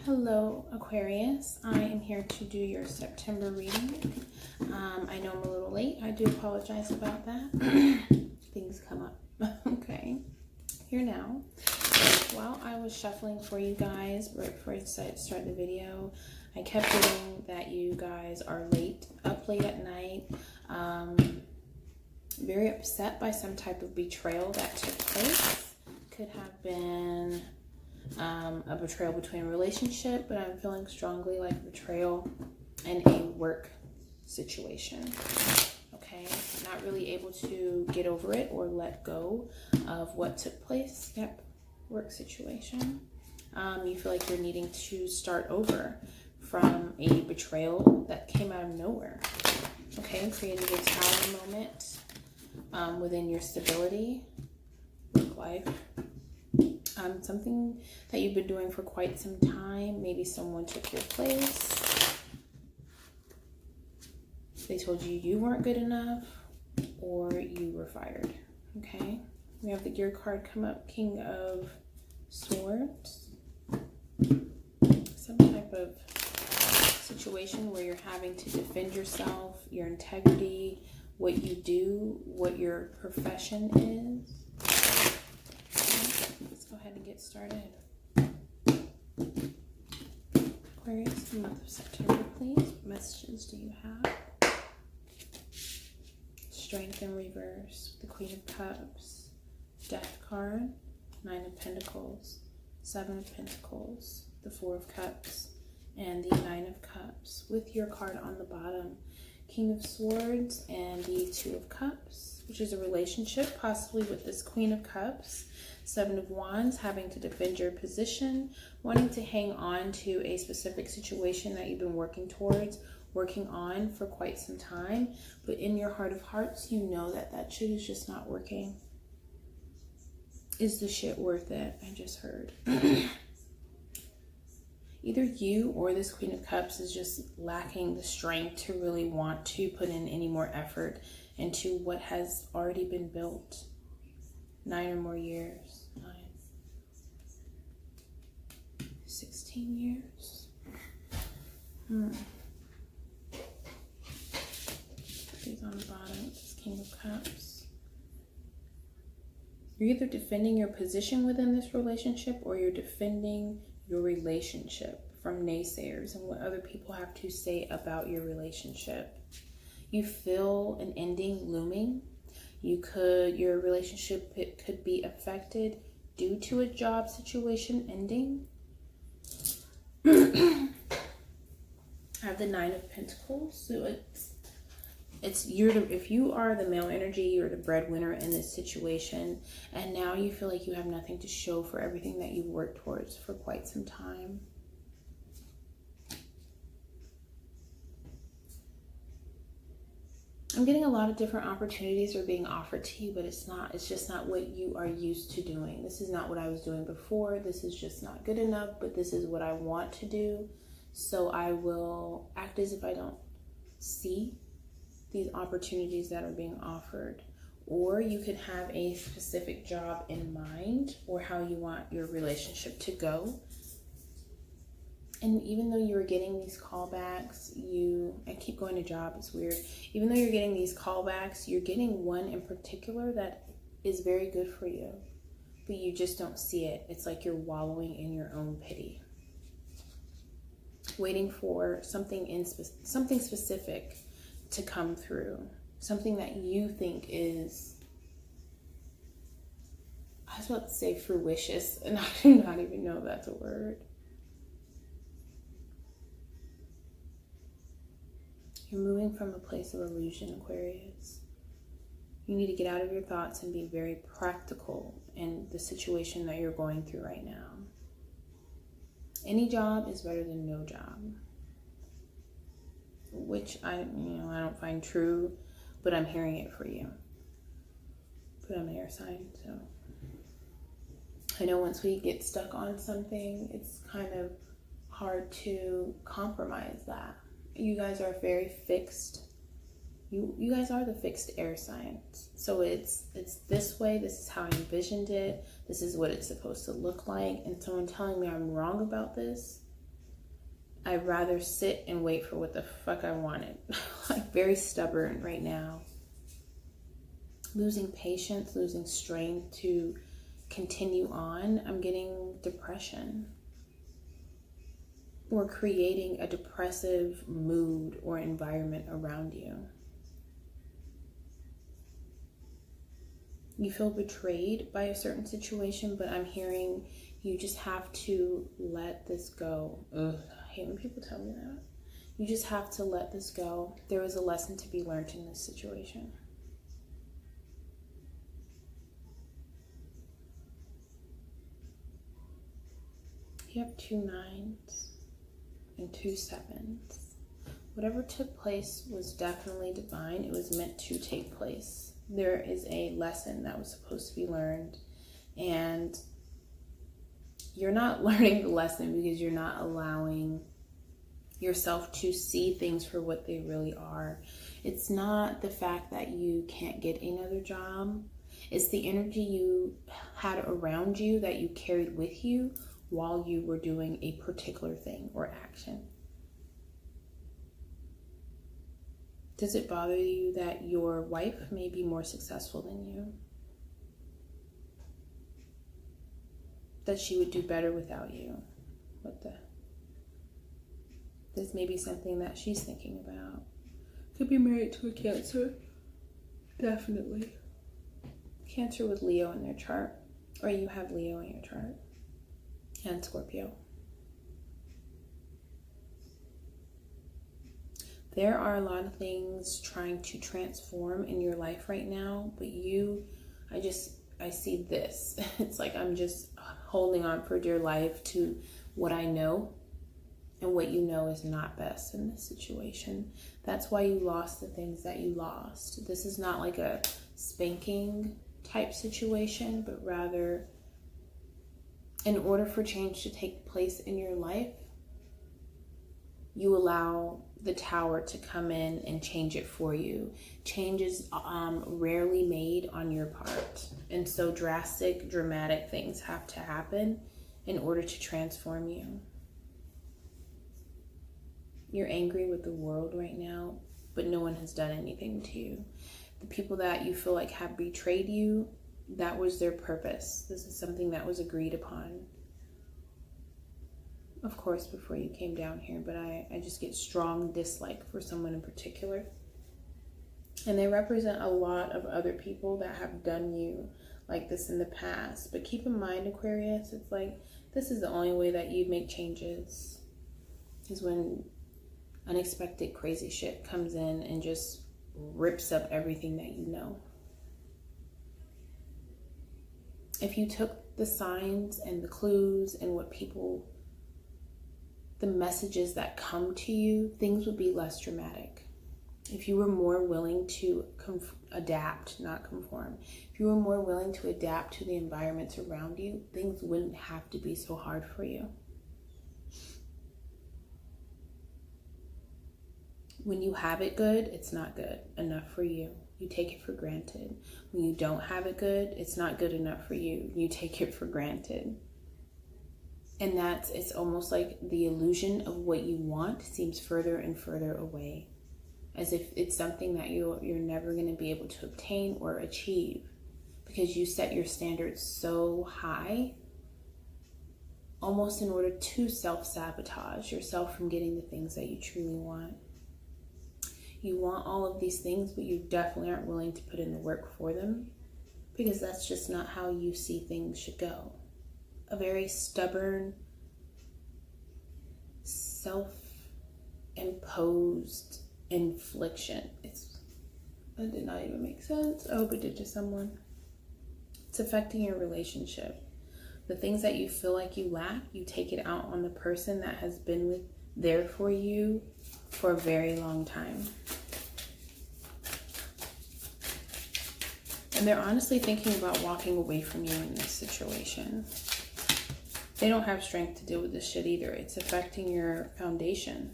Hello Aquarius, I am here to do your September reading. I know I'm a little late, I do apologize about that. Things come up. Okay, here now. While I was shuffling for you guys, right before I decided to start the video, I kept getting that you guys are up late at night, very upset by some type of betrayal that took place. Could have been a betrayal between a relationship, but I'm feeling strongly like betrayal in a work situation. Okay, not really able to get over it or let go of what took place. Yep, work situation. You feel like you're needing to start over from a betrayal that came out of nowhere. Okay, created a tower moment within your stability, work life. Something that you've been doing for quite some time. Maybe someone took your place. They told you you weren't good enough, or you were fired. Okay. We have the Gear card come up, King of Swords. Some type of situation where you're having to defend yourself, your integrity, what you do, what your profession is. Go ahead and get started. Aquarius, the month of September, please. What messages do you have? Strength in reverse, the Queen of Cups, Death card, 9 of Pentacles, 7 of Pentacles, the 4 of Cups, and the 9 of Cups, with your card on the bottom, King of Swords and the 2 of Cups, which is a relationship, possibly with this Queen of Cups. 7 of Wands, having to defend your position, wanting to hang on to a specific situation that you've been working towards, working on for quite some time, but in your heart of hearts, you know that that shit is just not working. Is the shit worth it? I just heard. Either you or this Queen of Cups is just lacking the strength to really want to put in any more effort into what has already been built. 9 or more years. 16 years. These on the bottom. This King of Cups. You're either defending your position within this relationship, or you're defending your relationship from naysayers and what other people have to say about your relationship. You feel an ending looming. Your relationship could be affected due to a job situation ending. I have the 9 of Pentacles, so if you are the male energy, you're the breadwinner in this situation, and now you feel like you have nothing to show for everything that you've worked towards for quite some time. I'm getting a lot of different opportunities are being offered to you, but it's just not what you are used to doing. This is not what I was doing before. This is just not good enough, but this is what I want to do. So I will act as if I don't see these opportunities that are being offered. Or you could have a specific job in mind, or how you want your relationship to go. And even though you were getting these callbacks, I keep going to job, it's weird. Even though you're getting these callbacks, you're getting one in particular that is very good for you, but you just don't see it. It's like you're wallowing in your own pity, waiting for something specific to come through, something that you think is, I was about to say fruitious, and I do not even know if that's a word. You're moving from a place of illusion, Aquarius. You need to get out of your thoughts and be very practical in the situation that you're going through right now. Any job is better than no job, which I don't find true, but I'm hearing it for you. But I'm an air sign, so I know once we get stuck on something, it's kind of hard to compromise that. You guys are very fixed. You guys are the fixed air signs. So it's this way. This is how I envisioned it. This is what it's supposed to look like. And someone telling me I'm wrong about this, I'd rather sit and wait for what the fuck I wanted. Like, very stubborn right now. Losing patience, losing strength to continue on. I'm getting depression. Or creating a depressive mood or environment around you. You feel betrayed by a certain situation, but I'm hearing you just have to let this go. Ugh, I hate when people tell me that. You just have to let this go. There is a lesson to be learned in this situation. You have 2 9s and 2 7s. Whatever took place was definitely divine. It was meant to take place. There is a lesson that was supposed to be learned, and you're not learning the lesson because you're not allowing yourself to see things for what they really are. It's not the fact that you can't get another job. It's the energy you had around you that you carried with you while you were doing a particular thing or action. Does it bother you that your wife may be more successful than you? That she would do better without you? This may be something that she's thinking about. Could be married to a Cancer. Definitely. Cancer with Leo in their chart. Or you have Leo in your chart. And Scorpio. There are a lot of things trying to transform in your life right now, but I see this. It's like I'm just holding on for dear life to what I know, and what you know is not best in this situation. That's why you lost the things that you lost. This is not like a spanking type situation, but rather, in order for change to take place in your life, you allow the Tower to come in and change it for you. Change is rarely made on your part. And so dramatic things have to happen in order to transform you. You're angry with the world right now, but no one has done anything to you. The people that you feel like have betrayed you, that was their purpose. This is something that was agreed upon. Of course, before you came down here, but I just get strong dislike for someone in particular. And they represent a lot of other people that have done you like this in the past. But keep in mind, Aquarius, it's like, this is the only way that you make changes, is when unexpected crazy shit comes in and just rips up everything that you know. If you took the signs and the clues and the messages that come to you, things would be less dramatic. If you were more willing to adapt, not conform. If you were more willing to adapt to the environments around you, things wouldn't have to be so hard for you. When you have it good, it's not good enough for you. You take it for granted. When you don't have it good, it's not good enough for you. You take it for granted. And it's almost like the illusion of what you want seems further and further away, as if it's something that you're never going to be able to obtain or achieve, because you set your standards so high, almost in order to self-sabotage yourself from getting the things that you truly want. You want all of these things, but you definitely aren't willing to put in the work for them, because that's just not how you see things should go. A very stubborn, self-imposed infliction. That did not even make sense. I hope it did to someone. It's affecting your relationship. The things that you feel like you lack, you take it out on the person that has been there for you for a very long time. And they're honestly thinking about walking away from you in this situation. They don't have strength to deal with this shit either. It's affecting your foundation.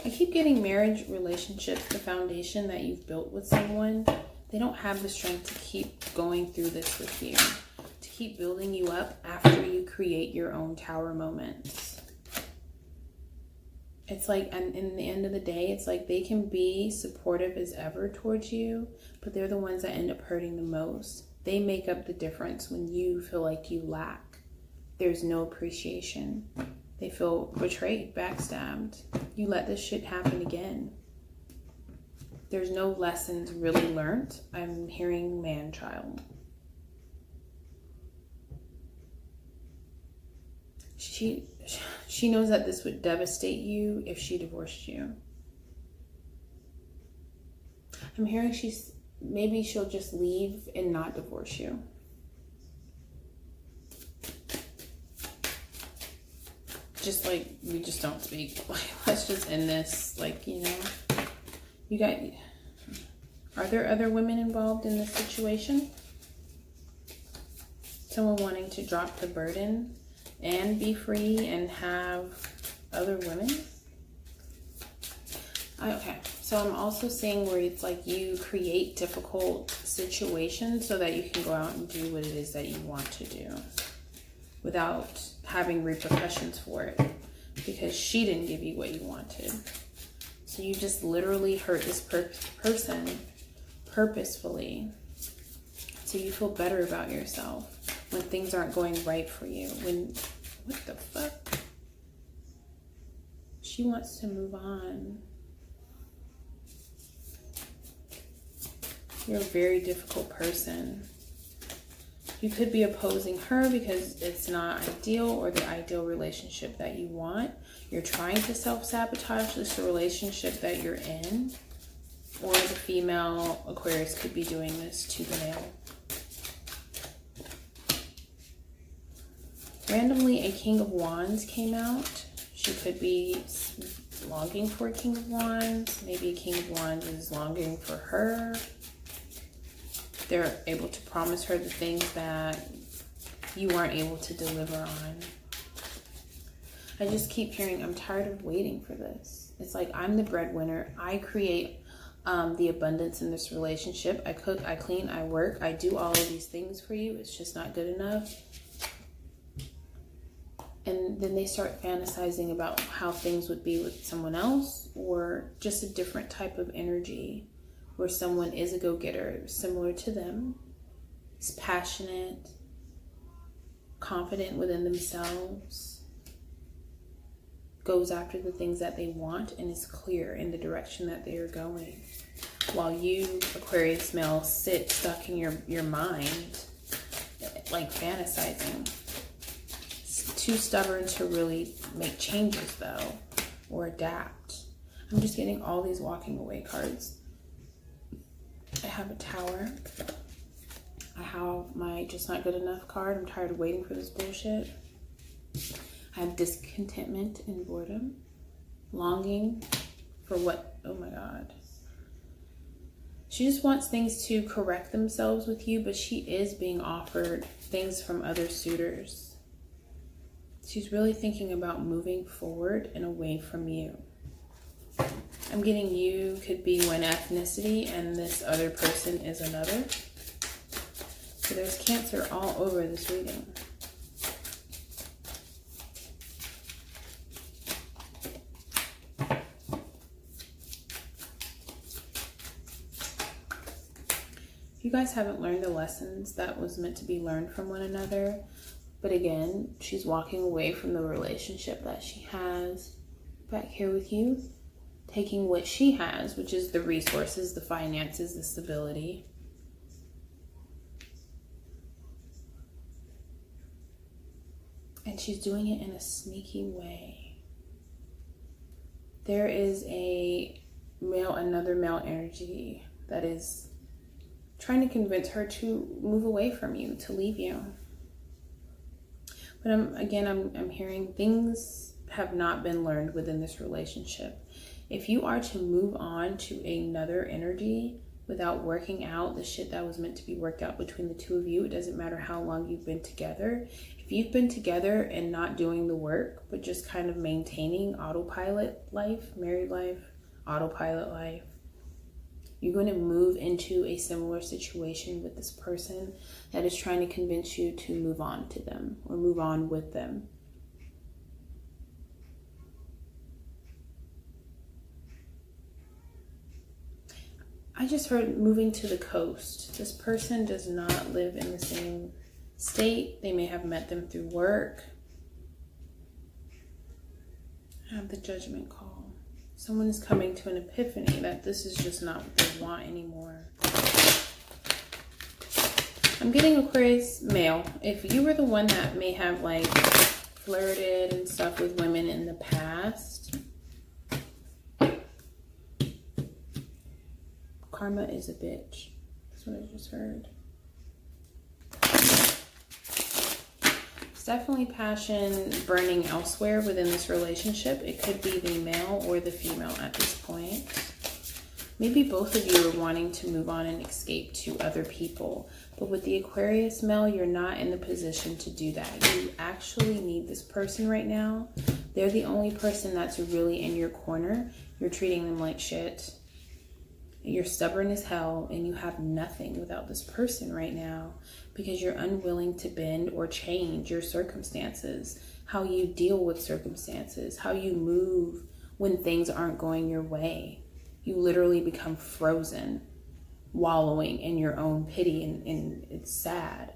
I keep getting marriage, relationships, the foundation that you've built with someone. They don't have the strength to keep going through this with you, to keep building you up after you create your own tower moments. It's like, and in the end of the day, it's like they can be supportive as ever towards you, but they're the ones that end up hurting the most. They make up the difference when you feel like you lack. There's no appreciation. They feel betrayed, backstabbed. You let this shit happen again. There's no lessons really learned. I'm hearing man-child. She knows that this would devastate you if she divorced you. I'm hearing maybe she'll just leave and not divorce you. Just like, we just don't speak. Like, let's just end this. Like, you know, are there other women involved in this situation? Someone wanting to drop the burden and be free and have other women? Okay, so I'm also seeing where it's like you create difficult situations so that you can go out and do what it is that you want to do without having repercussions for it, because she didn't give you what you wanted. So you just literally hurt this person purposefully so you feel better about yourself when things aren't going right for you. What the fuck? She wants to move on. You're a very difficult person. You could be opposing her because it's not ideal or the ideal relationship that you want. You're trying to self-sabotage this relationship that you're in. Or the female Aquarius could be doing this to the male. Randomly, a King of Wands came out. She could be longing for a King of Wands. Maybe a King of Wands is longing for her. They're able to promise her the things that you weren't able to deliver on. I just keep hearing, I'm tired of waiting for this. It's like, I'm the breadwinner. I create the abundance in this relationship. I cook, I clean, I work. I do all of these things for you. It's just not good enough. And then they start fantasizing about how things would be with someone else, or just a different type of energy where someone is a go-getter similar to them, is passionate, confident within themselves, goes after the things that they want, and is clear in the direction that they are going. While you, Aquarius male, sit stuck in your mind, like fantasizing. It's too stubborn to really make changes though, or adapt. I'm just getting all these walking away cards. I have a Tower. I have my just not good enough card. I'm tired of waiting for this bullshit. I have discontentment and boredom. Longing for what? Oh my God. She just wants things to correct themselves with you, but she is being offered things from other suitors. She's really thinking about moving forward and away from you. I'm getting you could be one ethnicity and this other person is another. So there's Cancer all over this reading. You guys haven't learned the lessons that was meant to be learned from one another. But again, she's walking away from the relationship that she has back here with you. Taking what she has, which is the resources, the finances, the stability. And she's doing it in a sneaky way. There is another male energy that is trying to convince her to move away from you, to leave you. But I'm hearing things have not been learned within this relationship. If you are to move on to another energy without working out the shit that was meant to be worked out between the two of you, it doesn't matter how long you've been together. If if you've been together and not doing the work, but just kind of maintaining autopilot life, married life, autopilot life, you're going to move into a similar situation with this person that is trying to convince you to move on to them or move on with them. I just heard moving to the coast. This person does not live in the same state. They may have met them through work. I have the judgment call. Someone is coming to an epiphany that this is just not what they want anymore. I'm getting Aquarius male. If you were the one that may have like flirted and stuff with women in the past, karma is a bitch. That's what I just heard. It's definitely passion burning elsewhere within this relationship. It could be the male or the female at this point. Maybe both of you are wanting to move on and escape to other people. But with the Aquarius male, you're not in the position to do that. You actually need this person right now. They're the only person that's really in your corner. You're treating them like shit. You're stubborn as hell and you have nothing without this person right now because you're unwilling to bend or change your circumstances, how you deal with circumstances, how you move when things aren't going your way. You literally become frozen, wallowing in your own pity, and it's sad.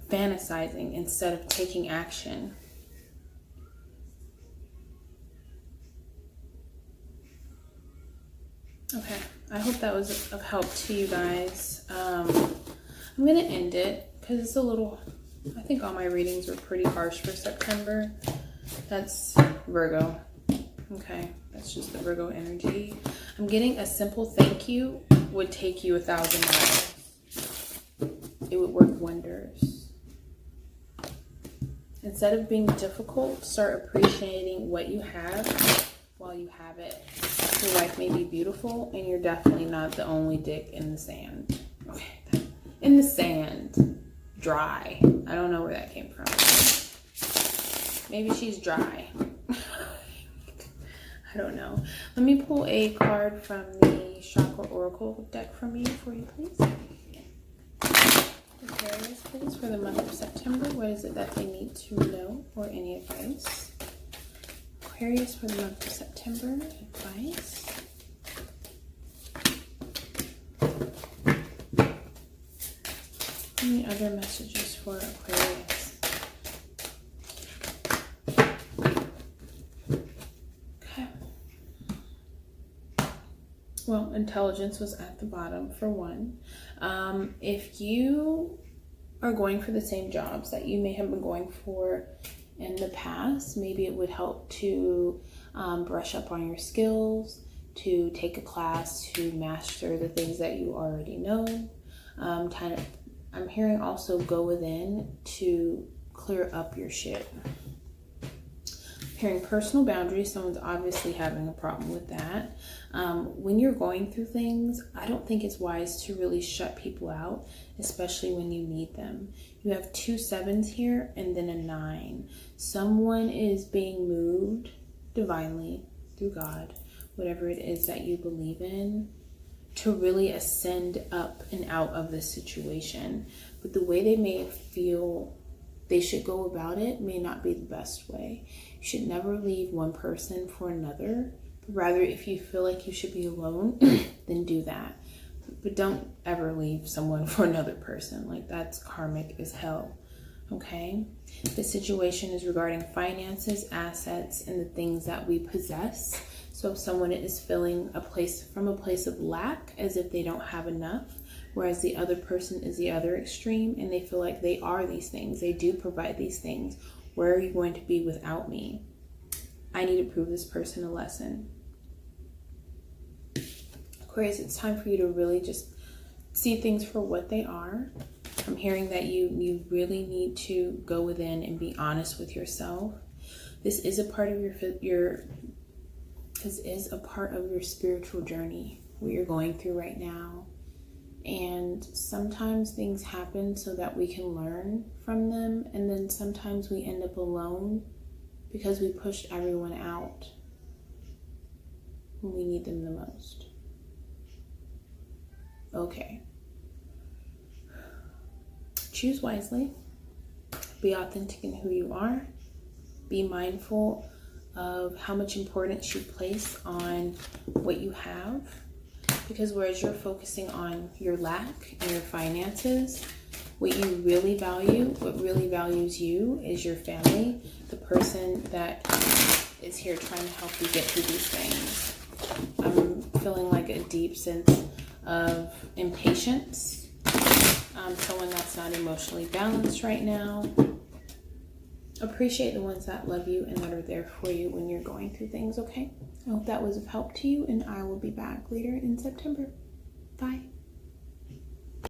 Fantasizing instead of taking action. Okay, I hope that was of help to you guys. I'm going to end it because it's a little, I think all my readings were pretty harsh for September. That's Virgo. Okay, that's just the Virgo energy. I'm getting a simple thank you would take you 1,000 miles. It would work wonders. Instead of being difficult, start appreciating what you have while you have it. Your life may be beautiful, and you're definitely not the only dick in the sand. Okay, in the sand, dry. I don't know where that came from. Maybe she's dry. I don't know. Let me pull a card from the Chakra Oracle deck from you for you, please. Aquarius, please, for the month of September. What is it that they need to know, or any advice? Aquarius for the month of September, advice. Any other messages for Aquarius? Okay. Well, intelligence was at the bottom for one. If you are going for the same jobs that you may have been going for in the past, maybe it would help to brush up on your skills, to take a class to master the things that you already know. I'm hearing also go within to clear up your shit. I'm hearing personal boundaries. Someone's obviously having a problem with that. When you're going through things, I don't think it's wise to really shut people out, especially when you need them. You have 2 7s here and then a 9. Someone is being moved divinely through God, whatever it is that you believe in, to really ascend up and out of this situation. But the way they may feel they should go about it may not be the best way. You should never leave one person for another. But rather, if you feel like you should be alone, then do that. But don't ever leave someone for another person. Like, that's karmic as hell. Okay? The situation is regarding finances, assets, and the things that we possess. So if someone is feeling from a place of lack, as if they don't have enough, whereas the other person is the other extreme and they feel like they are these things, they do provide these things, where are you going to be without me? I need to prove this person a lesson. Aquarius, it's time for you to really just see things for what they are. I'm hearing that you really need to go within and be honest with yourself. This is a part of your spiritual journey, what you're going through right now. And sometimes things happen so that we can learn from them. And then sometimes we end up alone because we pushed everyone out when we need them the most. Okay. Choose wisely. Be authentic in who you are. Be mindful of how much importance you place on what you have. Because whereas you're focusing on your lack and your finances, what you really value, what really values you is your family, the person that is here trying to help you get through these things. I'm feeling like a deep sense of impatience. Someone that's not emotionally balanced right now. Appreciate the ones that love you and that are there for you when you're going through things, okay? I hope that was of help to you, and I will be back later in September. Bye.